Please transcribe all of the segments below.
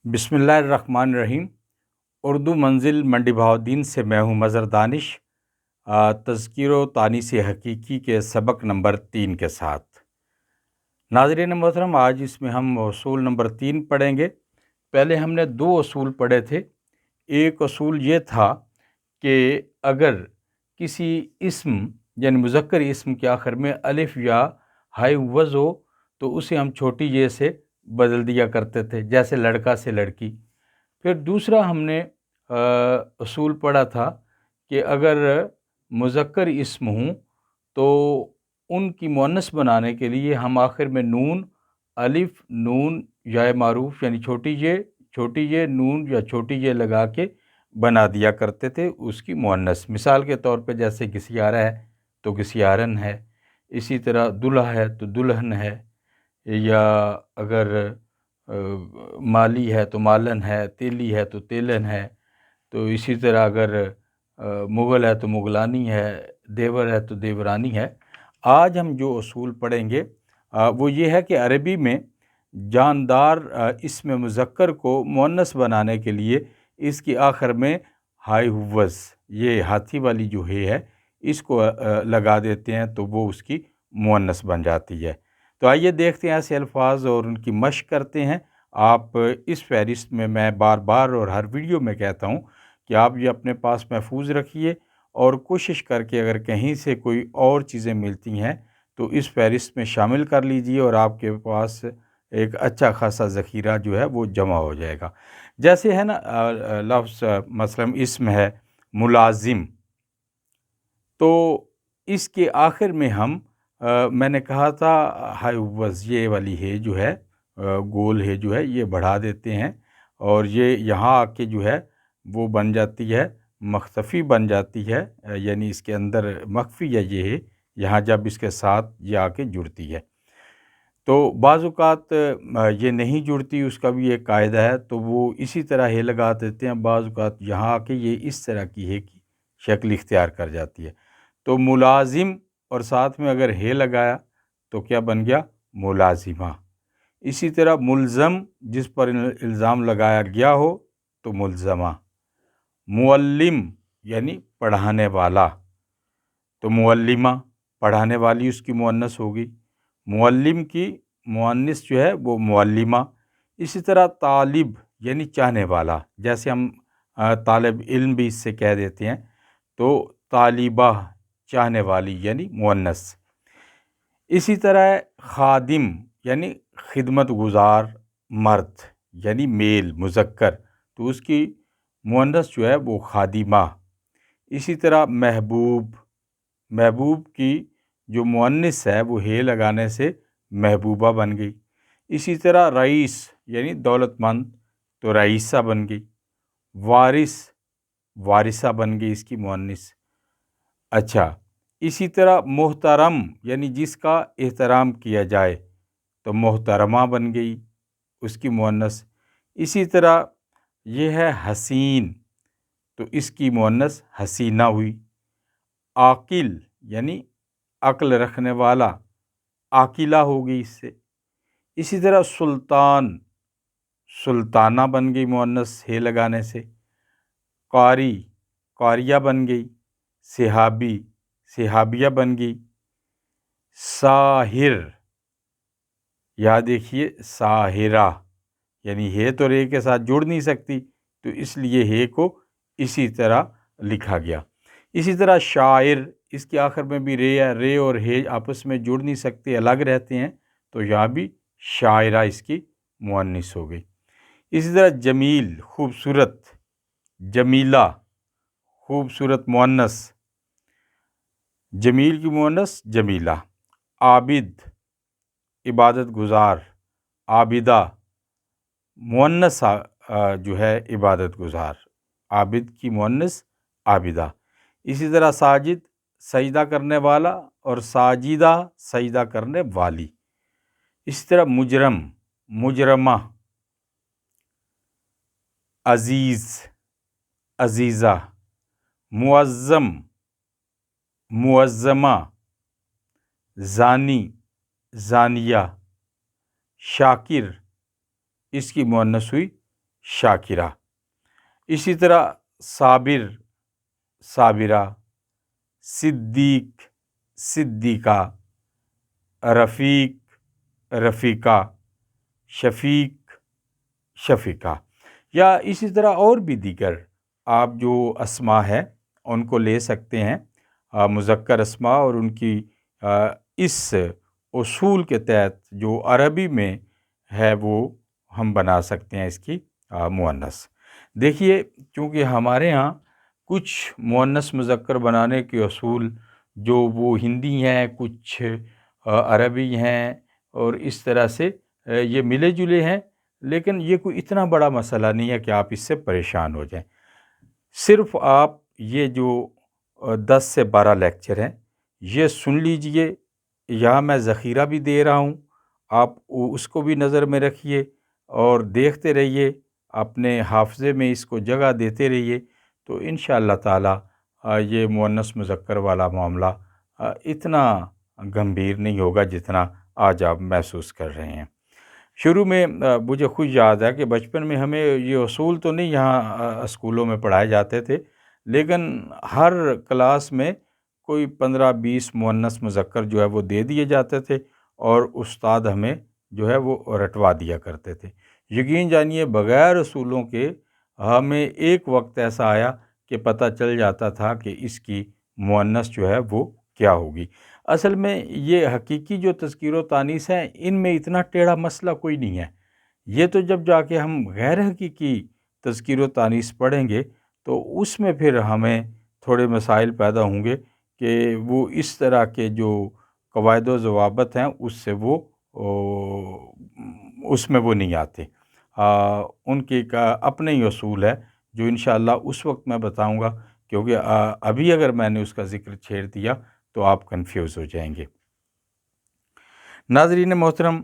بسم اللہ الرحمن الرحیم۔ اردو منزل منڈی بہاؤالدین سے میں ہوں مظہر دانش، تذکیر و تانیث حقیقی کے سبق نمبر 3 کے ساتھ۔ ناظرین محترم، آج اس میں ہم اصول نمبر 3 پڑھیں گے۔ پہلے ہم نے 2 اصول پڑھے تھے۔ ایک اصول یہ تھا کہ اگر کسی اسم یعنی مذکر اسم کے آخر میں الف یا ہائے وز ہو تو اسے ہم چھوٹی ج سے بدل دیا کرتے تھے، جیسے لڑکا سے لڑکی۔ پھر دوسرا ہم نے اصول پڑھا تھا کہ اگر مذکر اسم ہوں تو ان کی مؤنث بنانے کے لیے ہم آخر میں نون، الف، نون یا معروف یعنی چھوٹی ج نون یا چھوٹی ج لگا کے بنا دیا کرتے تھے اس کی مؤنث۔ مثال کے طور پہ جیسے گسیارہ ہے تو گسیارن ہے، اسی طرح دلہا ہے تو دلہن ہے، یا اگر مالی ہے تو مالن ہے، تیلی ہے تو تیلن ہے، تو اسی طرح اگر مغل ہے تو مغلانی ہے، دیور ہے تو دیورانی ہے۔ آج ہم جو اصول پڑھیں گے وہ یہ ہے کہ عربی میں جاندار اسم مذکر کو مؤنث بنانے کے لیے اس کی آخر میں ہائے ہوز، یہ ہاتھی والی جو ہے اس کو لگا دیتے ہیں تو وہ اس کی مؤنث بن جاتی ہے۔ تو آئیے دیکھتے ہیں ایسے الفاظ اور ان کی مشق کرتے ہیں۔ آپ اس فہرست میں بار بار اور ہر ویڈیو میں کہتا ہوں کہ آپ یہ اپنے پاس محفوظ رکھیے اور کوشش کر کے اگر کہیں سے کوئی اور چیزیں ملتی ہیں تو اس فہرست میں شامل کر لیجئے اور آپ کے پاس ایک اچھا خاصا ذخیرہ جو ہے وہ جمع ہو جائے گا۔ جیسے ہے نا لفظ مثلا اسم ہے ملازم، تو اس کے آخر میں ہم میں نے کہا تھا ہائے وز، یہ والی ہے جو ہے گول ہے جو ہے یہ بڑھا دیتے ہیں اور یہ یہاں آ کے جو ہے وہ بن جاتی ہے مخفی بن جاتی ہے، یعنی اس کے اندر مخفی یا یہ ہے یہاں جب اس کے ساتھ یہ آ کے جڑتی ہے تو بعض اوقات یہ نہیں جڑتی، اس کا بھی ایک قاعدہ ہے تو وہ اسی طرح ہے لگا دیتے ہیں، بعض اوقات یہاں آ کے یہ اس طرح کی ہے کی شکل اختیار کر جاتی ہے۔ تو ملازم اور ساتھ میں اگر ہے لگایا تو کیا بن گیا؟ ملازمہ۔ اسی طرح ملزم، جس پر الزام لگایا گیا ہو تو ملزمہ۔ معلم یعنی پڑھانے والا تو معلمہ، پڑھانے والی اس کی مؤنث ہوگی۔ معلم کی مؤنث جو ہے وہ معلمہ۔ اسی طرح طالب یعنی چاہنے والا، جیسے ہم طالب علم بھی اس سے کہہ دیتے ہیں تو طالبہ چاہنے والی یعنی مؤنث۔ اسی طرح خادم یعنی خدمت گزار مرد یعنی میل مذکر، تو اس کی مؤنث جو ہے وہ خادمہ۔ اسی طرح محبوب کی جو مؤنث ہے وہ ہے لگانے سے محبوبہ بن گئی۔ اسی طرح رئیس یعنی دولت مند تو رئیسہ بن گئی۔ وارث، وارثہ بن گئی اس کی مؤنث۔ اچھا، اسی طرح محترم یعنی جس کا احترام کیا جائے تو محترمہ بن گئی اس کی مؤنث۔ اسی طرح یہ ہے حسین تو اس کی مؤنث حسینہ ہوئی۔ عاقل یعنی عقل رکھنے والا، عاقلہ ہوگی اس سے۔ اسی طرح سلطان، سلطانہ بن گئی مؤنث ہے لگانے سے۔ قاری، قاریہ بن گئی۔ صحابی، صحابیہ بن گئی۔ ساحر، یاد دیکھیے ساحرہ، یعنی ہے تو رے کے ساتھ جڑ نہیں سکتی تو اس لیے ہے کو اسی طرح لکھا گیا۔ اسی طرح شاعر، اس کے آخر میں بھی رے اور ہے آپس میں جڑ نہیں سکتے، الگ رہتے ہیں تو یہاں بھی شاعرہ اس کی مؤنث ہو گئی۔ اسی طرح جمیل خوبصورت، جمیلہ خوبصورت مؤنث، جمیل کی مؤنث جمیلہ۔ عابد عبادت گزار، عابدہ مؤنث جو ہے عبادت گزار، عابد کی مؤنث عابدہ۔ اسی طرح ساجد سجدہ کرنے والا اور ساجدہ سجدہ کرنے والی۔ اسی طرح مجرم، مجرمہ۔ عزیز، عزیزہ۔ معظم، معظمہ۔ زانی، زانیہ۔ شاکر، اس کی مؤنث ہوئی شاکرہ. اسی طرح صابر، صابرہ، صدیق، صدیقہ، رفیق، رفیقہ، شفیق، شفیقہ. یا اسی طرح اور بھی دیگر آپ جو اسماء ہیں ان کو لے سکتے ہیں، مذکر اسماء، اور ان کی اس اصول کے تحت جو عربی میں ہے وہ ہم بنا سکتے ہیں اس کی مؤنث. دیکھیے، چونکہ ہمارے ہاں کچھ مؤنث مذکر بنانے کے اصول جو وہ ہندی ہیں، کچھ عربی ہیں، اور اس طرح سے یہ ملے جلے ہیں، لیکن یہ کوئی اتنا بڑا مسئلہ نہیں ہے کہ آپ اس سے پریشان ہو جائیں. صرف آپ یہ جو 10 سے 12 لیکچر ہیں یہ سن لیجئے. یہاں میں ذخیرہ بھی دے رہا ہوں، آپ اس کو بھی نظر میں رکھیے اور دیکھتے رہیے، اپنے حافظے میں اس کو جگہ دیتے رہیے، تو انشاءاللہ تعالی یہ مؤنث مذکر والا معاملہ اتنا گمبھیر نہیں ہوگا جتنا آج آپ محسوس کر رہے ہیں. شروع میں مجھے خود یاد ہے کہ بچپن میں ہمیں یہ اصول تو نہیں یہاں اسکولوں میں پڑھائے جاتے تھے، لیکن ہر کلاس میں کوئی 15-20 مؤنث مذکر جو ہے وہ دے دیے جاتے تھے، اور استاد ہمیں جو ہے وہ رٹوا دیا کرتے تھے. یقین جانیے بغیر اصولوں کے ہمیں ایک وقت ایسا آیا کہ پتہ چل جاتا تھا کہ اس کی مؤنث جو ہے وہ کیا ہوگی. اصل میں یہ حقیقی جو تذکیر و تانیث ہیں ان میں اتنا ٹیڑھا مسئلہ کوئی نہیں ہے. یہ تو جب جا کے ہم غیر حقیقی تذکیر و تانیث پڑھیں گے تو اس میں پھر ہمیں تھوڑے مسائل پیدا ہوں گے کہ وہ اس طرح کے جو قواعد و ضوابط ہیں اس میں وہ نہیں آتے. ان کے اپنے ہی اصول ہے جو انشاءاللہ اس وقت میں بتاؤں گا، کیونکہ ابھی اگر میں نے اس کا ذکر چھیڑ دیا تو آپ کنفیوز ہو جائیں گے. ناظرین محترم،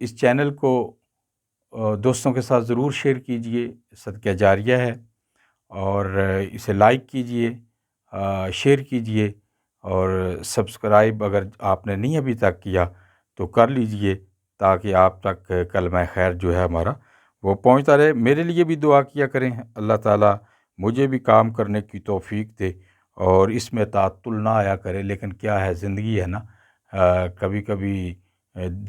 اس چینل کو دوستوں کے ساتھ ضرور شیئر کیجئے، صدقہ جاریہ ہے، اور اسے لائک کیجئے، شیئر کیجئے، اور سبسکرائب اگر آپ نے نہیں ابھی تک کیا تو کر لیجئے تاکہ آپ تک کلمہ خیر جو ہے ہمارا وہ پہنچتا رہے. میرے لیے بھی دعا کیا کریں، اللہ تعالیٰ مجھے بھی کام کرنے کی توفیق دے اور اس میں تعطل نہ آیا کرے. لیکن کیا ہے، زندگی ہے نا، کبھی کبھی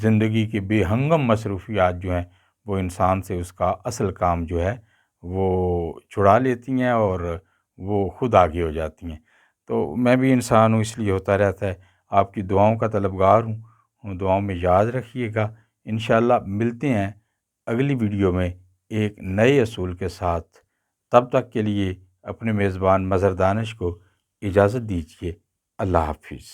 زندگی کی بے ہنگم مصروفیات جو ہیں وہ انسان سے اس کا اصل کام جو ہے وہ چھڑا لیتی ہیں اور وہ خود آگے ہو جاتی ہیں. تو میں بھی انسان ہوں، اس لیے ہوتا رہتا ہے. آپ کی دعاؤں کا طلبگار ہوں، دعاؤں میں یاد رکھیے گا. انشاءاللہ ملتے ہیں اگلی ویڈیو میں ایک نئے اصول کے ساتھ. تب تک کے لیے اپنے میزبان مظہر دانش کو اجازت دیجیے. اللہ حافظ.